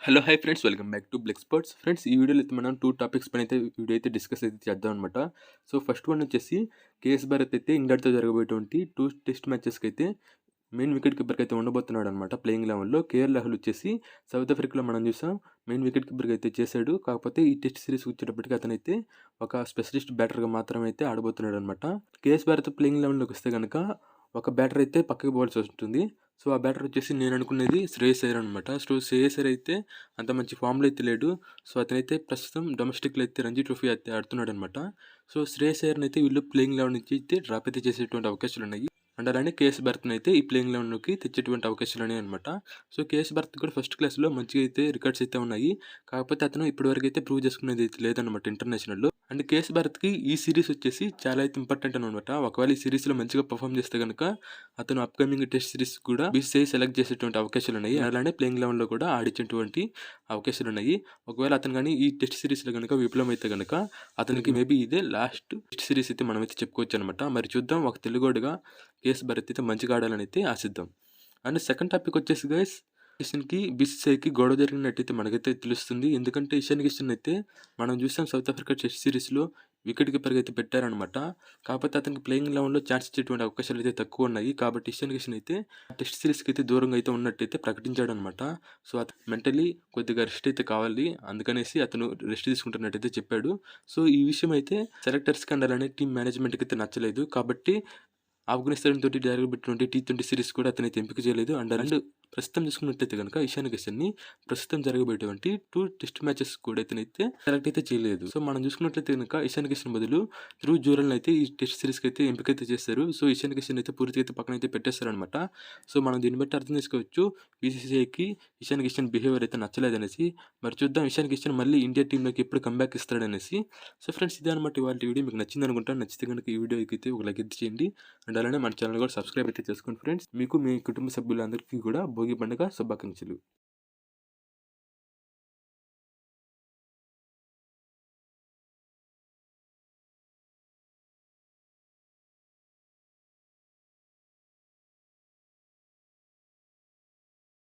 Hello hi friends, welcome back to black sports. Friends, ఈ వీడియోలో అయితే మనం 2 టాపిక్స్ పైన అయితే డిస్కస్ అయితే చేద్దాం అనమాట. సో ఫస్ట్ వన్ వచ్చేసి కేఎస్ భారత్ అయితే ఇంగ్లాండ్తో జరగబోయేటువంటి 2 టెస్ట్ మ్యాచెస్కి అయితే మెయిన్ వికెట్ కీపర్కి అయితే ఉండబోతున్నాడు అనమాట. ప్లేయింగ్ లెవెన్లో కేఎల్ రాహుల్ వచ్చేసి సౌత్ ఆఫ్రికాలో మనం చూసాం మెయిన్ వికెట్ కీపర్కి అయితే చేశాడు. కాకపోతే ఈ టెస్ట్ సిరీస్ వచ్చేటప్పటికి అతనైతే ఒక స్పెషలిస్ట్ బ్యాటర్గా మాత్రమే అయితే ఆడబోతున్నాడు అనమాట. కేఎస్ భారత్ ప్లేయింగ్ లెవెన్లోకి వస్తే కనుక ఒక బ్యాటర్ అయితే పక్కకి పోవాల్సి వస్తుంది. సో ఆ బ్యాటర్ వచ్చేసి నేను అనుకునేది శ్రేయస్ అయ్యర్ అనమాట. సో శ్రేయస్ అయ్యర్ అయితే అంత మంచి ఫామ్లో అయితే లేడు. సో అతనైతే ప్రస్తుతం డొమెస్టిక్లో అయితే రంజీ ట్రోఫీ అయితే ఆడుతున్నాడు అనమాట. సో శ్రేయస్ అయ్యర్ని అయితే వీళ్ళు ప్లేయింగ్ లెవెన్ నుంచి అయితే డ్రాప్ అయితే చేసేటువంటి అవకాశాలు ఉన్నాయి. అండ్ అలానే కేఎస్ భరత్ని అయితే ఈ ప్లేయింగ్ లెవెన్లోకి తెచ్చేటువంటి అవకాశాలు ఉన్నాయి అనమాట. సో కేఎస్ భరత్ కూడా ఫస్ట్ క్లాస్లో మంచిగా అయితే రికార్డ్స్ అయితే ఉన్నాయి. కాకపోతే అతను ఇప్పటివరకు అయితే ప్రూవ్ చేసుకునేది అయితే లేదనమాట ఇంటర్నేషనల్లో. అండ్ కేఎస్ భరత్కి ఈ సిరీస్ వచ్చేసి చాలా అయితే ఇంపార్టెంట్ అనమాట. ఒకవేళ ఈ సిరీస్లో మంచిగా పర్ఫామ్ చేస్తే కనుక అతను అప్కమింగ్ టెస్ట్ సిరీస్ కూడా బీసీఐ సెలెక్ట్ చేసేటువంటి అవకాశాలు ఉన్నాయి. అలానే ప్లేయింగ్ లెవెన్లో కూడా ఆడించేటువంటి అవకాశాలు ఉన్నాయి. ఒకవేళ అతను కానీ ఈ టెస్ట్ సిరీస్లో కనుక విఫలమైతే కనుక అతనికి మేబీ ఇదే లాస్ట్ టెస్ట్ సిరీస్ అయితే మనమైతే చెప్పుకోవచ్చు అనమాట. మరి చూద్దాం, ఒక తెలుగోడుగా కేఎస్ భరత్ అయితే మంచిగా ఆడాలని అయితే ఆశిద్దాం. అండ్ సెకండ్ టాపిక్ వచ్చేసి గైస్, కిషన్కి బీసీసీఐకి గొడవ జరిగినట్టయితే మనకైతే తెలుస్తుంది. ఎందుకంటే ఇషాన్ కిషన్ అయితే మనం చూసాం సౌత్ ఆఫ్రికా టెస్ట్ సిరీస్లో వికెట్ కీపర్గా అయితే పెట్టారనమాట. కాకపోతే అతనికి ప్లేయింగ్ లెవెన్లో ఛాన్స్ ఇచ్చేటువంటి అవకాశాలు అయితే తక్కువ ఉన్నాయి. కాబట్టి ఇషాన్ కిషన్ అయితే టెస్ట్ సిరీస్కి అయితే దూరంగా అయితే ఉన్నట్టయితే ప్రకటించాడు అనమాట. సో అతను మెంటలీ కొద్దిగా రెస్ట్ అయితే కావాలి, అందుకనేసి అతను రెస్ట్ తీసుకుంటున్నట్టయితే చెప్పాడు. సో ఈ విషయం అయితే సెలెక్టర్స్కి అండ్ అలానే టీమ్ మేనేజ్మెంట్కి అయితే నచ్చలేదు. కాబట్టి ఆఫ్ఘనిస్తాన్ తోటి జరగబెట్టినటువంటి T20 సిరీస్ కూడా అతనైతే ఎంపిక చేయలేదు. అండ్ ప్రస్తుతం చూసుకున్నట్లయితే కనుక ఇషాన్ కిషన్ని ప్రస్తుతం జరగబోయేటువంటి 2 టెస్ట్ మ్యాచెస్ కూడా అతనైతే సెలెక్ట్ అయితే చేయలేదు. సో మనం చూసుకున్నట్లయితే కనుక ఇషాన్ కిషన్ బదులు ధ్రువ్ జురెల్ని అయితే ఈ టెస్ట్ సిరీస్కి అయితే ఎంపిక అయితే చేస్తారు. సో ఇషాన్ కిషన్ అయితే పూర్తిగా అయితే పక్కన అయితే పెట్టేస్తారనమాట. సో మనం దీన్ని బట్టి అర్థం చేసుకోవచ్చు బీసీసీఐకి ఇషాన్ కిషన్ బిహేవియర్ అయితే నచ్చలేదనేసి. మరి చూద్దాం ఇషాన్ కిషన్ మళ్ళీ ఇండియా టీంలోకి ఎప్పుడు కంబ్యాక్ ఇస్తాడనేసి. సో ఫ్రెండ్స్, ఇదే అనమాట ఇవాళ వీడియో. మీకు నచ్చింది అనుకుంటాను. నచ్చితే కనుక ఈ వీడియోకి అయితే ఒక లైక్ అయితే చేయండి. అండ్ అలానే మన ఛానల్ కూడా సబ్స్క్రైబ్ అయితే చేసుకోండి ఫ్రెండ్స్. మీకు మీ కుటుంబ సభ్యులందరికీ కూడా భోగి పండుగ శుభాకాంక్షలు.